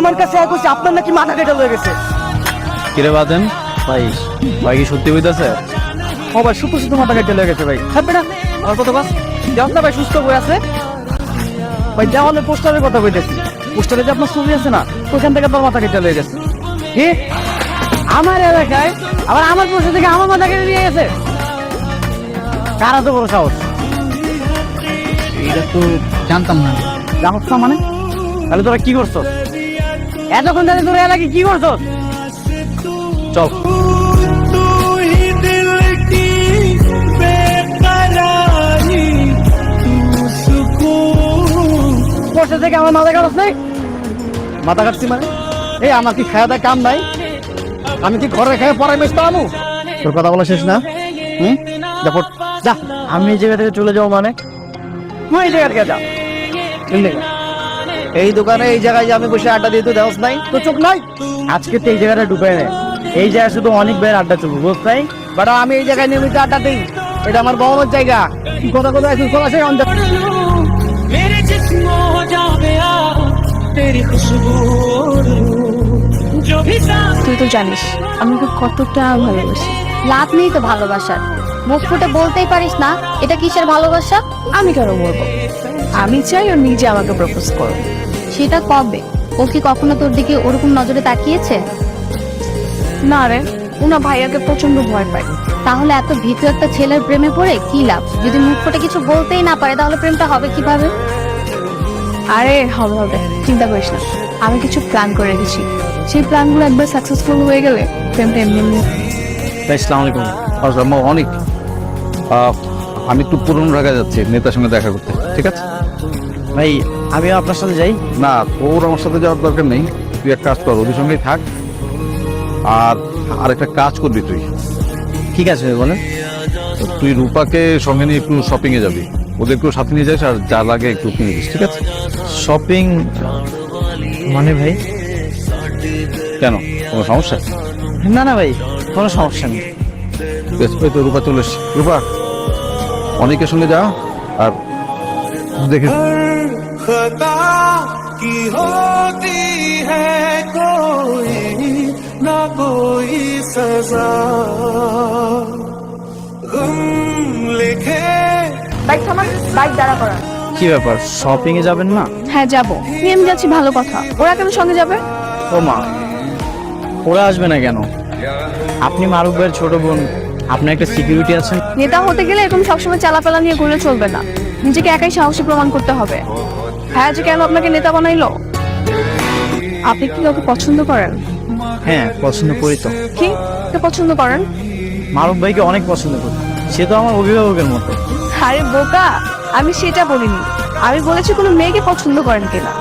আমার কাছে কইছে আপনার নাকি মাথা কেটে হয়ে গেছে। কিরে বাদেন ভাই, ভাই কি সত্যি হইতাছে? ও ভাই শুধু শুধু মাথা কেটে হয়ে গেছে ভাই। হ্যাঁ বেটা আর কত বাস দেওয়াল না ভাই সুস্থ হয়ে আছে ভাই। দেওয়ালে পোস্টারের কথা কইতেছি, পোস্টারে যে আপনার ছবি আছে না, ওইখান থেকে আপনার মাথা কেটে হয়ে গেছে। কি আমার এলাকায় আবার আমার পোস্টার থেকে আমার মাথা কেটে নিয়ে গেছে? কারা তো বড় সাহস? এটা তো জানতাম না। জানোস না মানে? তাহলে তোরা কি করছো এতক্ষণ ধরে? তোরা এলাকায় কি করছো? চল বসে থেকে আমার মাথা কাটছ নাই? মাথা কাটছি মানে এই আমার কি খাওয়া দাওয়া কাম নাই? আমি কি ঘরে খেয়ে পরে মেসতে আমু? তোর কথা বলা শেষ না? দেখো যা, আমি এই জায়গা থেকে চলে যাবো মানে? তুই এই জায়গা থেকে যা। এই দোকানে এই জায়গায় যে আমি বসে আড্ডা দিয়ে তো দেওয়াস নাই, তো চোখ নাই? আজকে তো এই জায়গাটা ডুবে নেয়, এই জায়গায় শুধু অনেক বের আড্ডা চলবো, বুঝ নাই? বাট আমি এই জায়গায় নিয়মিত আড্ডা দিই, এটা আমার বড় জায়গা। কি কথা কথা এখন চলা সেই অন্ধ मेरे जिस्म हो जावे आ तेरी खुशबू जो भी सांस তুই তো জানিস আমি ওকে কতটা ভালোবাসি। লাভ নেই তো ভালোবাসার, মুখ ফুটে বলতেই পারিস না এটা কিসের ভালোবাসা? আমি কেন বলবো? আমি চাই ও নিজে আমাকে প্রপোজ করবে। সেটা কবে? ও কি কখনো তোর দিকে ওরকম নজরে তাকিয়েছে? না রে, ওনা ভাইয়াকে প্রচন্ড ভয় পায়। তাহলে এত ভীতু একটা ছেলের প্রেমে পড়ে কি লাভ? যদি মুখ ফুটে কিছু বলতেই না পারে তাহলে প্রেমটা হবে কিভাবে? আরে হবে হবে, চিন্তা করিস না। আমি কিছু প্ল্যান করে রেখেছি, সেই প্ল্যানগুলো একবার সাকসেসফুল হয়ে গেলে প্রেমটা এমনি এমনি। আসসালামু আলাইকুম। আসসালাম অনেক। আমি একটু পুরনো ঢাকা যাচ্ছি নেতার সঙ্গে দেখা করতে, ঠিক আছে? ভাই আমিও আপনার সাথে যাই। না, তোর আমার সাথে যাওয়ার দরকার নেই। তুই এক কাজ কর, ওদের সঙ্গেই থাক। আর আরেকটা কাজ করবি তুই। ঠিক আছে ভাই বলেন। তুই রূপাকে সঙ্গে নিয়ে একটু শপিং এ যাবি, ওদের একটু সাথে নিয়ে যাস আর যা লাগে একটু কিনে দিস, ঠিক আছে? শপিং মানে ভাই? কেন, কোনো সমস্যা? না না ভাই কোনো সমস্যা নেই। বেশ, ওই তো রূপা চলে এসছে। রূপা অনেকের সঙ্গে যা আর দেখে खता की होती है कोई ना कोई सजा गम लिखे বাইক থামান, বাইক দাঁড়া করা। কি ব্যাপার, শপিং এ যাবেন না? হ্যাঁ যাবো, নিয়ে আমি যাচ্ছি, ভালো কথা। ওরা কেন সঙ্গে যাবে? ও মা, ওরা আসবে না কেন? আপনি মারুফ ভাইয়ের ছোট বোন, আপনার একটা সিকিউরিটি আছেন। নেতা হতে গেলে এরকম সবসময় চালাপালা নিয়ে ঘুরে চলবে না, নিজেকে একাই সাহসী প্রমাণ করতে হবে। হ্যাঁ, যে কেন আপনাকে নেতা বানাইলো? আপনি কি কাউকে পছন্দ করেন? হ্যাঁ পছন্দ করি তো। কি কে পছন্দ করেন? মারুফ ভাইকে অনেক পছন্দ করি, সে তো আমার অভিভাবকের মতো। আরে বোকা, আমি সেটা বলিনি। আমি বলেছি কোনো মেয়েকে পছন্দ করেন কিনা।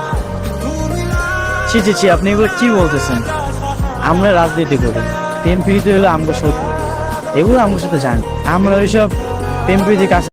ছি ছি ছি, আপনি এগুলো কি বলতেছেন? আমরা রাজনীতি করি, প্রেম প্রীতি হলো আমগো সত্য, এগুলো আমার সাথে জানি। আমরা ওইসব প্রেম প্রীতির কাছে